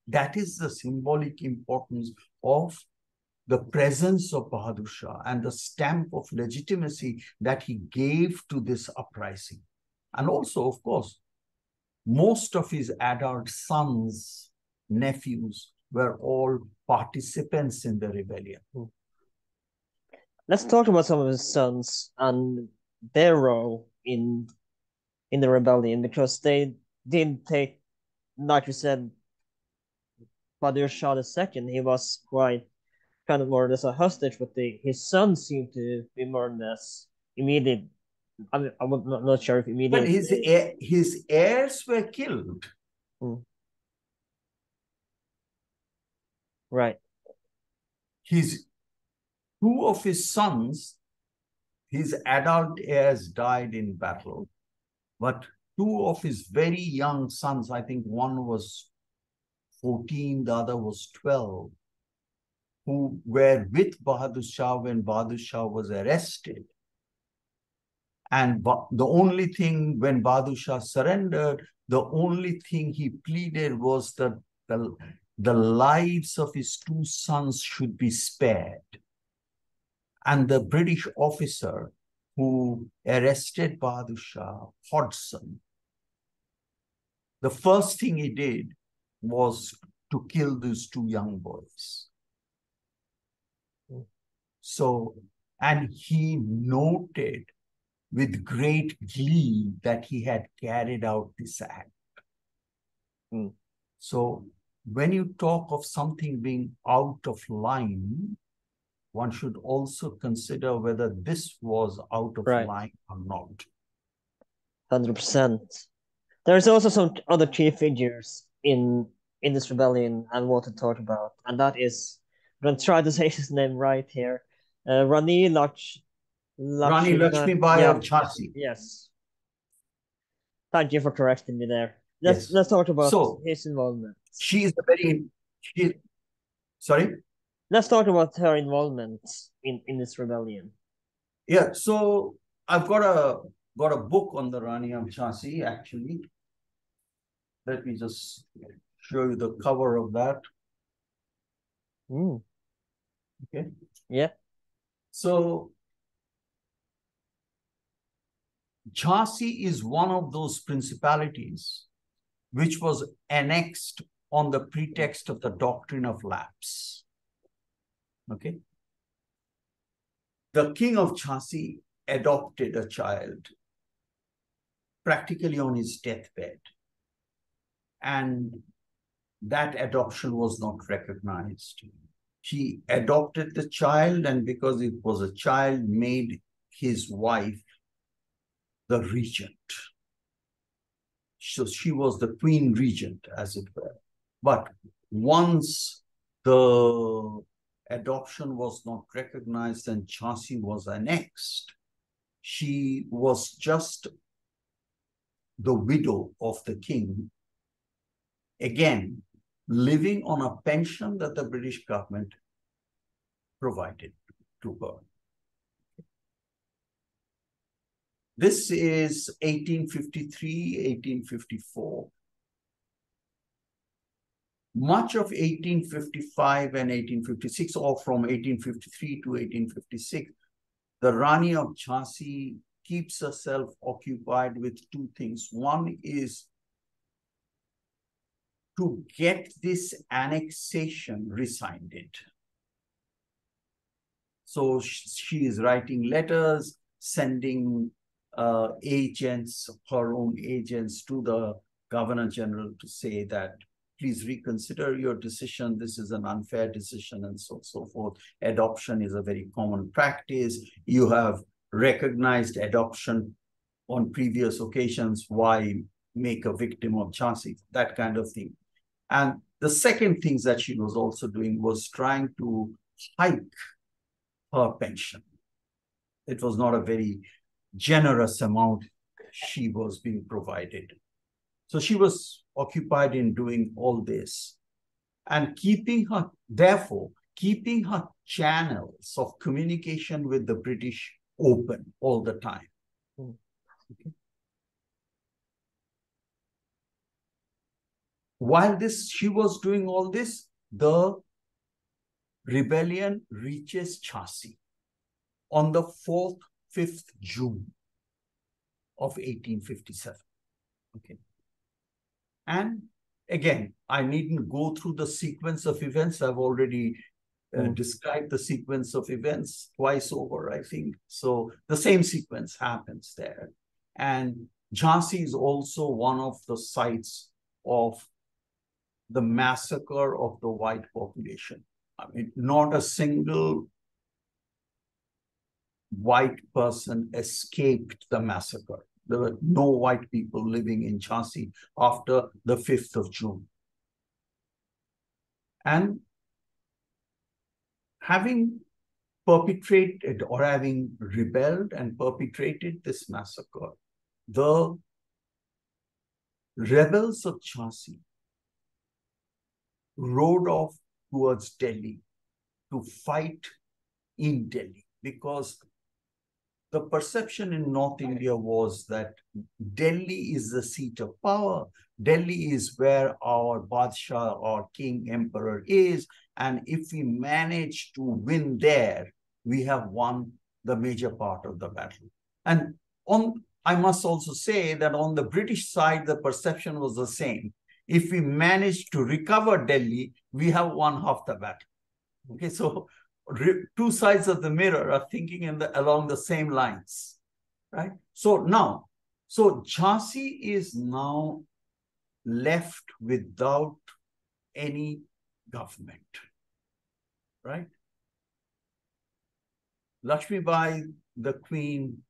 That is the symbolic importance of the presence of Bahadur Shah and the stamp of legitimacy that he gave to this uprising. And also, of course, most of his adult sons, nephews, were all participants in the rebellion. Let's talk about some of his sons and their role in the rebellion, because they did take, like you said, Bahadur Shah II. He was quite kind of more or less a hostage, but his sons seemed to be more or less immediate. I'm not sure if immediate. But his heirs were killed. Right. Two of his sons, his adult heirs, died in battle, but two of his very young sons, I think one was 14, the other was 12, who were with Bahadur Shah when Bahadur Shah was arrested. And the only thing, when Bahadur Shah surrendered, the only thing he pleaded was that the lives of his two sons should be spared. And the British officer who arrested Bahadur Shah, Hodgson, the first thing he did was to kill these two young boys. So, and he noted with great glee that he had carried out this act. So, when you talk of something being out of line, one should also consider whether this was out of line or not. 100%. There's also some other key figures in this rebellion I want to talk about, and that is, I'm going to try to say his name right here, Rani Lakshmibai of Jhansi. Yes. Thank you for correcting me there. Let's talk about his involvement. She is a very... Sorry? Let's talk about her involvement in this rebellion. Yeah, so I've got a book on the Rani of Jhansi, actually. Let me just show you the cover of that. Okay. Yeah. So Jhansi is one of those principalities which was annexed on the pretext of the doctrine of lapse. Okay. The king of Jhansi adopted a child practically on his deathbed, and that adoption was not recognized. He adopted the child, and because it was a child, made his wife the regent. So she was the queen regent, as it were. But once the adoption was not recognized and Jhansi was annexed, she was just the widow of the king, again, living on a pension that the British government provided to her. This is 1853, 1854. Much of 1855 and 1856, or from 1853 to 1856, the Rani of Jhansi keeps herself occupied with two things. One is to get this annexation rescinded. So she is writing letters, sending agents, her own agents, to the Governor General to say that please reconsider your decision. This is an unfair decision, and so forth. Adoption is a very common practice. You have recognized adoption on previous occasions. Why make a victim of Jhansi? That kind of thing. And the second thing that she was also doing was trying to hike her pension. It was not a very generous amount she was being provided. So she was occupied in doing all this and therefore, keeping her channels of communication with the British open all the time. Okay. While she was doing all this, the rebellion reaches Jhansi on the 4th, 5th June of 1857. Okay. And again, I needn't go through the sequence of events. I've already described the sequence of events twice over, I think. So the same sequence happens there. And Jhansi is also one of the sites of the massacre of the white population. I mean, not a single white person escaped the massacre. There were no white people living in Jhansi after the 5th of June. And having perpetrated or having rebelled and perpetrated this massacre, the rebels of Jhansi rode off towards Delhi to fight in Delhi, because the perception in North India was that Delhi is the seat of power. Delhi is where our Badshah, our king, emperor is. And if we manage to win there, we have won the major part of the battle. And I must also say that on the British side, the perception was the same. If we manage to recover Delhi, we have won half the battle. Okay, so two sides of the mirror are thinking along the same lines, right? So Jhansi is now left without any government, right? Lakshmi Bai, the queen,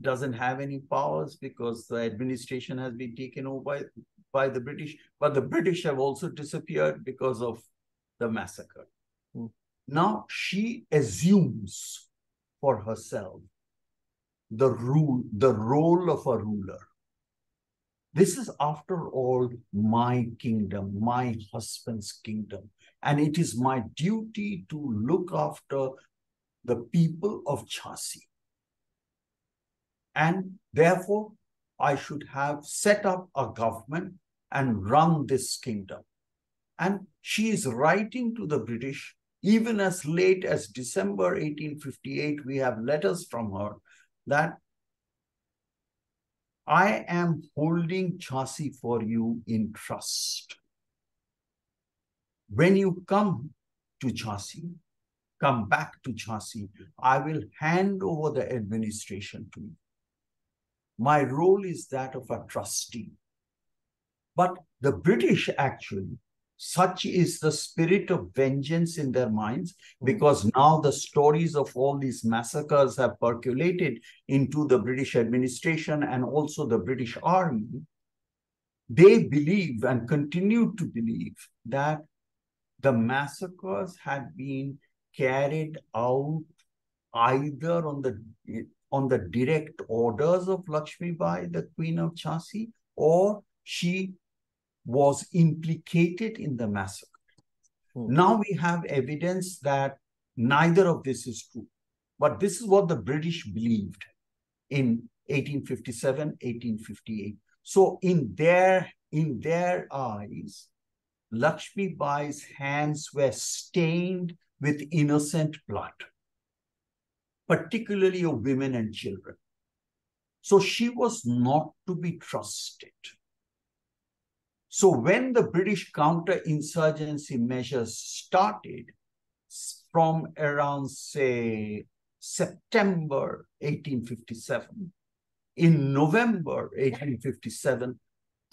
doesn't have any powers because the administration has been taken over by the British, but the British have also disappeared because of the massacre. Now she assumes for herself the role of a ruler. This is, after all, my kingdom, my husband's kingdom, and it is my duty to look after the people of Jhansi. And therefore, I should have set up a government and run this kingdom. And she is writing to the British. Even as late as December 1858, we have letters from her that I am holding Jhansi for you in trust. When you come to Jhansi, come back to Jhansi, I will hand over the administration to you. My role is that of a trustee. But the British actually, such is the spirit of vengeance in their minds, because now the stories of all these massacres have percolated into the British administration and also the British army. They believe and continue to believe that the massacres had been carried out either on the direct orders of Lakshmi Bai, the Queen of Jhansi, or she was implicated in the massacre. Now we have evidence that neither of this is true. But this is what the British believed in 1857, 1858. So in their eyes, Lakshmi Bai's hands were stained with innocent blood, particularly of women and children. So she was not to be trusted. So when the British counter-insurgency measures started from around, say, September 1857, in November 1857,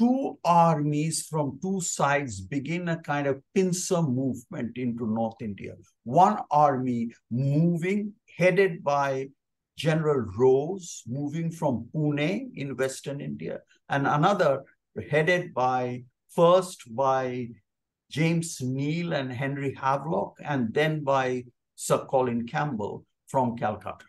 two armies from two sides begin a kind of pincer movement into North India. One army moving, headed by General Rose, moving from Pune in Western India, and another headed first by James Neal and Henry Havelock, and then by Sir Colin Campbell from Calcutta.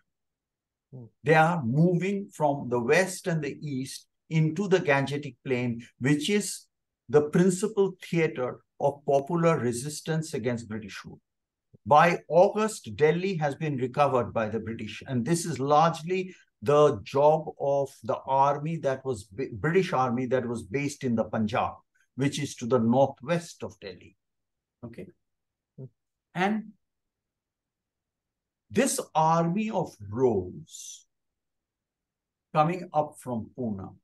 They are moving from the west and the east into the Gangetic Plain, which is the principal theater of popular resistance against British rule. By August, Delhi has been recovered by the British, and this is largely the job of the army that was British army that was based in the Punjab, which is to the northwest of Delhi. Okay. And this army of Rose coming up from Pune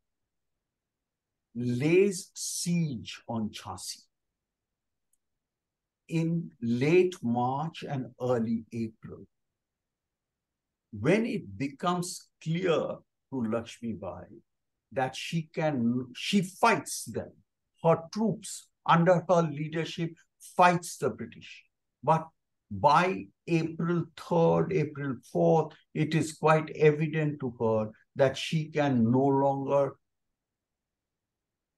lays siege on Jhansi in late March and early April. When it becomes clear to Lakshmi Bai that she fights them, her troops under her leadership fights the British. But by April 3rd, April 4th, it is quite evident to her that she can no longer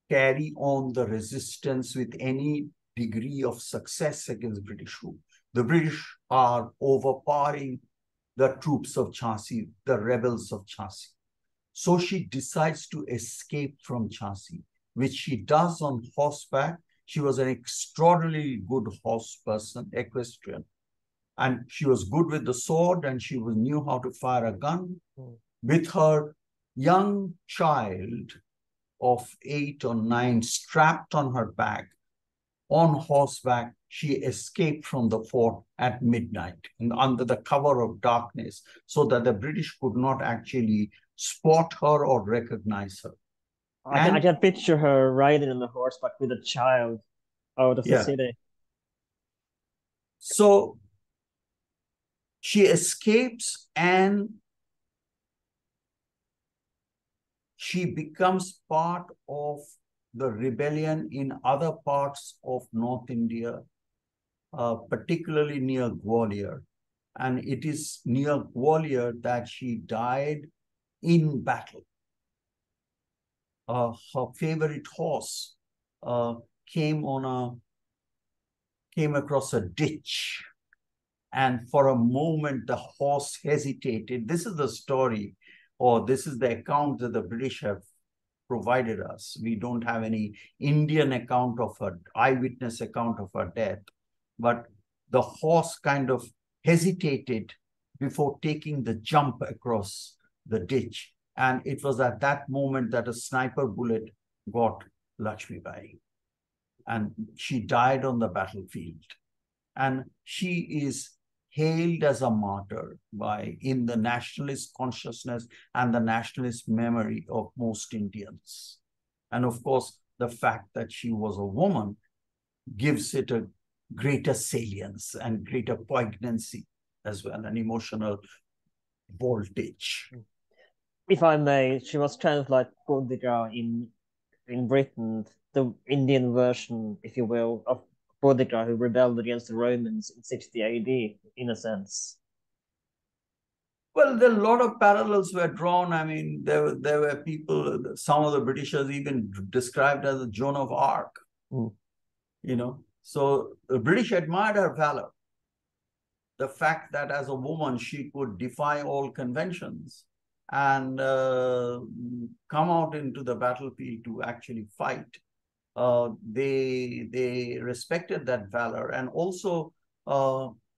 carry on the resistance with any degree of success against British rule. The British are overpowering the troops of Jhansi, the rebels of Jhansi. So she decides to escape from Jhansi, which she does on horseback. She was an extraordinarily good horse person, equestrian. And she was good with the sword, and she knew how to fire a gun. With her young child of 8 or 9 strapped on her back, on horseback, she escaped from the fort at midnight and under the cover of darkness, so that the British could not actually spot her or recognize her. I can picture her riding on the horseback with a child out of the city. So she escapes and she becomes part of the rebellion in other parts of North India, particularly near Gwalior. And it is near Gwalior that she died in battle. Her favorite horse came across a ditch, and for a moment the horse hesitated. This is the story, or this is the account that the British have provided us. We don't have any Indian account of her, eyewitness account of her death, but the horse kind of hesitated before taking the jump across the ditch. And it was at that moment that a sniper bullet got Lakshmi Bai. And she died on the battlefield. And she is hailed as a martyr in the nationalist consciousness and the nationalist memory of most Indians. And of course, the fact that she was a woman gives it a greater salience and greater poignancy as well, an emotional voltage. If I may, she was kind of like Bodhidharma in Britain, the Indian version, if you will, of Bodhidharma who rebelled against the Romans in 60 AD, in a sense. Well, a lot of parallels were drawn. I mean, there were people, some of the Britishers even described as a Joan of Arc. You know, so the British admired her valor. The fact that as a woman, she could defy all conventions and come out into the battlefield to actually fight. They respected that valor, and also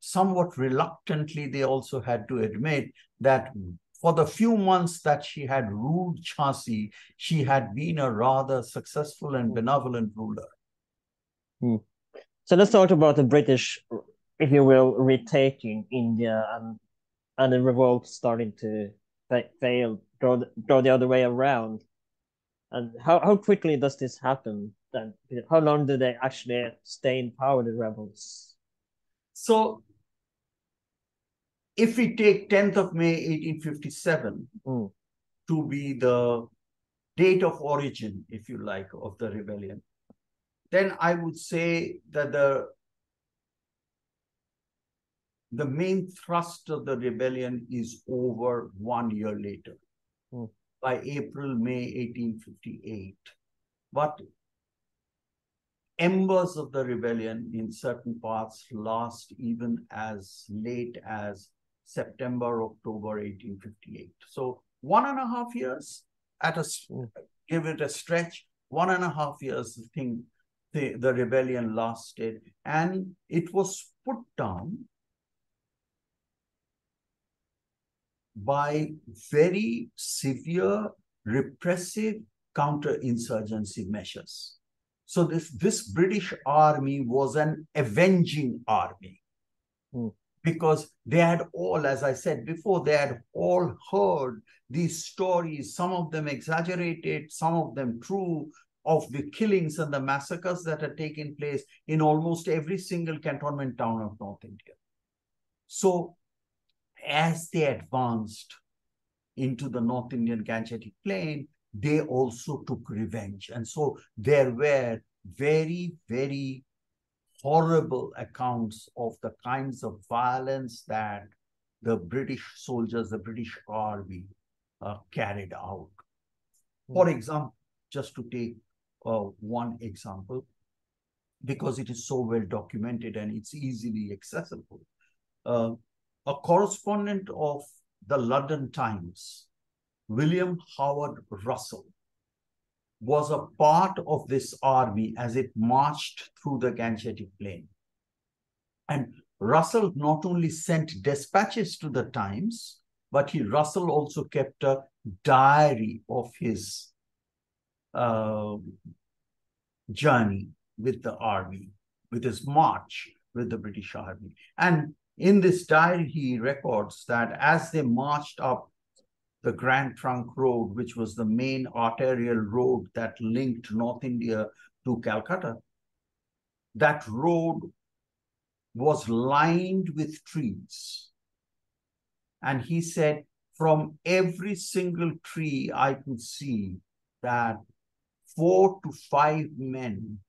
somewhat reluctantly, they also had to admit that for the few months that she had ruled Jhansi, she had been a rather successful and benevolent ruler. So let's talk about the British, if you will, retaking India and the revolt starting to fail, go the other way around. And how quickly does this happen? Then how long do they actually stay in power, the rebels? So if we take 10th of May 1857 to be the date of origin, if you like, of the rebellion, then I would say that the main thrust of the rebellion is over 1 year later, by April, May 1858. But embers of the rebellion in certain parts last even as late as September, October 1858. So 1.5 years give it a stretch, 1.5 years, the rebellion lasted, and it was put down by very severe repressive counterinsurgency measures. So this British army was an avenging army, because they had all, as I said before, they had all heard these stories, some of them exaggerated, some of them true, of the killings and the massacres that had taken place in almost every single cantonment town of North India. So as they advanced into the North Indian Gangetic Plain, they also took revenge. And so there were very, very horrible accounts of the kinds of violence that the British soldiers, the British army carried out. For example, just to take one example, because it is so well documented and it's easily accessible, a correspondent of the London Times, William Howard Russell, was a part of this army as it marched through the Gangetic Plain. And Russell not only sent dispatches to the Times, but Russell also kept a diary of his journey with the army, with his march with the British army. And in this diary, he records that as they marched up the Grand Trunk Road, which was the main arterial road that linked North India to Calcutta, that road was lined with trees. And he said, from every single tree, I could see that 4 to 5 men,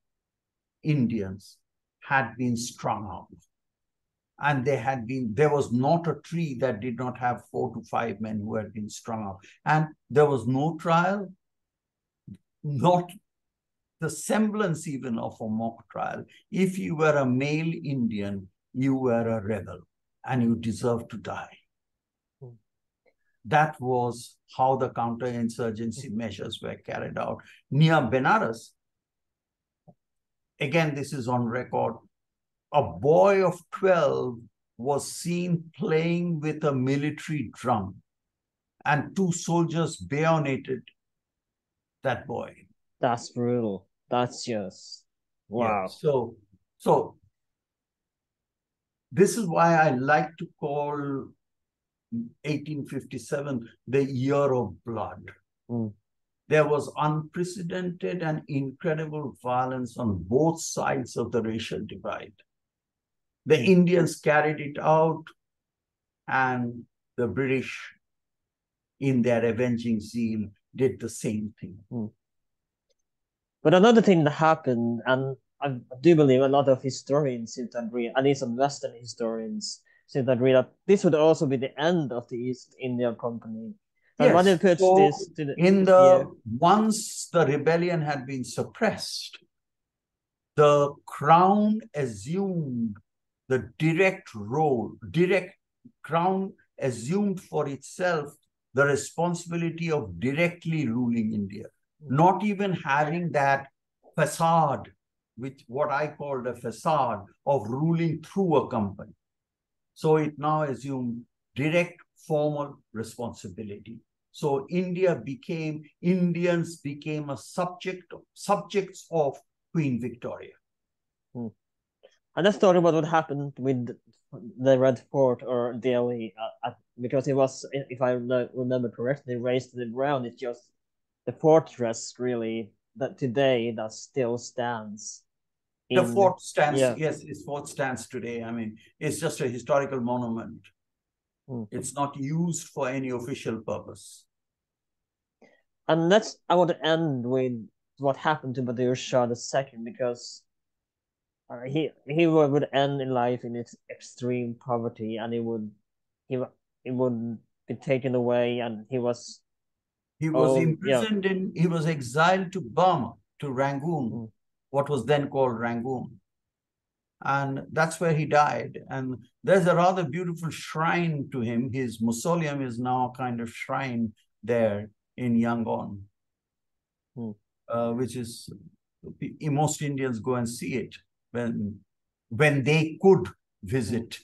Indians, had been strung out. And there was not a tree that did not have 4 to 5 men who had been strung out. And there was no trial, not the semblance even of a mock trial. If you were a male Indian, you were a rebel and you deserved to die. That was how the counterinsurgency measures were carried out. Near Benares, again, this is on record, a boy of 12 was seen playing with a military drum, and 2 soldiers bayoneted that boy. That's brutal. That's just, wow. Yeah. So this is why I like to call 1857 the year of blood. There was unprecedented and incredible violence on both sides of the racial divide. The Indians carried it out, and the British, in their avenging zeal, did the same thing. But another thing that happened, and I do believe a lot of historians seem to agree, at least some Western historians seem to agree, that this would also be the end of the East India Company. And yes, puts so this to once the rebellion had been suppressed, the Crown assumed the Crown assumed for itself the responsibility of directly ruling India, not even having that facade, which what I called a facade of ruling through a company. So it now assumed direct formal responsibility. So Indians became a subjects of Queen Victoria. And let's talk about what happened with the Red Fort or Delhi, because it was, if I remember correctly, raised to the ground. It's just the fortress, really, that today that still stands. The fort stands, yes, this fort stands today. I mean, it's just a historical monument. It's not used for any official purpose. And I want to end with what happened to Badir Shah II, because he would end in life in its extreme poverty, and he would be taken away, and he was imprisoned he was exiled to Burma, to Rangoon, what was then called Rangoon. And that's where he died. And there's a rather beautiful shrine to him. His mausoleum is now a kind of shrine there in Yangon, which is, most Indians go and see it when they could visit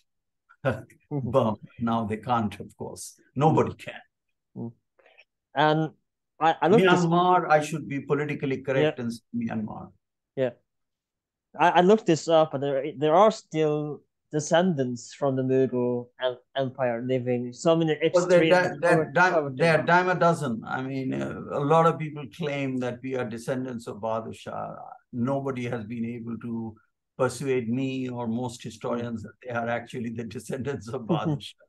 Burma. Now they can't, of course. Nobody can. And I looked Myanmar, I should be politically correct and say Myanmar. Yeah. I looked this up, and there are still descendants from the Mughal Empire living. So many extreme. Well, they're dime a dozen. I mean, a lot of people claim that we are descendants of Bahadur Shah. Nobody has been able to persuade me or most historians that they are actually the descendants of Bahadur Shah.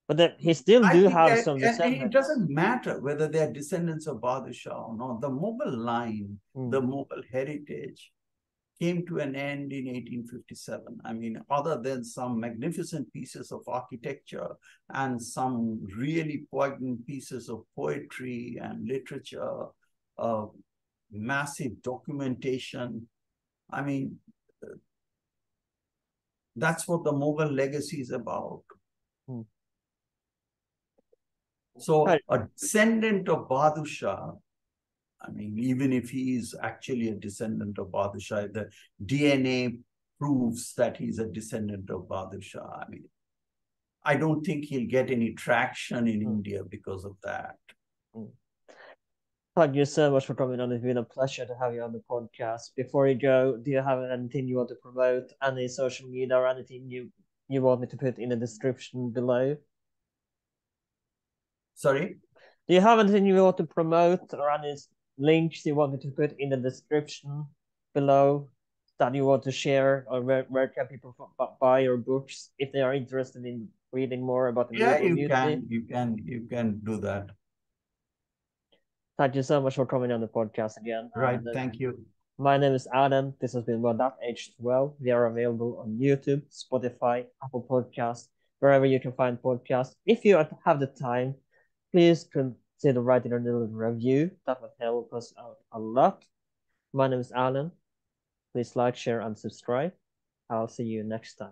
But he still have some descendants. It doesn't matter whether they are descendants of Bahadur Shah or not. The Mughal line, the Mughal heritage, came to an end in 1857. I mean, other than some magnificent pieces of architecture and some really poignant pieces of poetry and literature, massive documentation. I mean, that's what the Mughal legacy is about. So a descendant of Bahadur Shah, I mean, even if he is actually a descendant of Bahadur Shah, the DNA proves that he's a descendant of Bahadur Shah. I mean, I don't think he'll get any traction in India because of that. Thank you so much for coming on. It's been a pleasure to have you on the podcast. Before you go, do you have anything you want to promote? Any social media or anything you want me to put in the description below? Sorry? Do you have anything you want to promote, or any links you want me to put in the description below that you want to share, or where can people buy your books if they are interested in reading more about the Mughal community? You can do that. Thank you so much for coming on the podcast again. Right, thank you. My name is Adam. This has been Well That Aged Well. We are available on YouTube, Spotify, Apple Podcasts, wherever you can find podcasts. If you have the time, please consider writing a little review. That would help us out a lot. My name is Alan. Please like, share, and subscribe. I'll see you next time.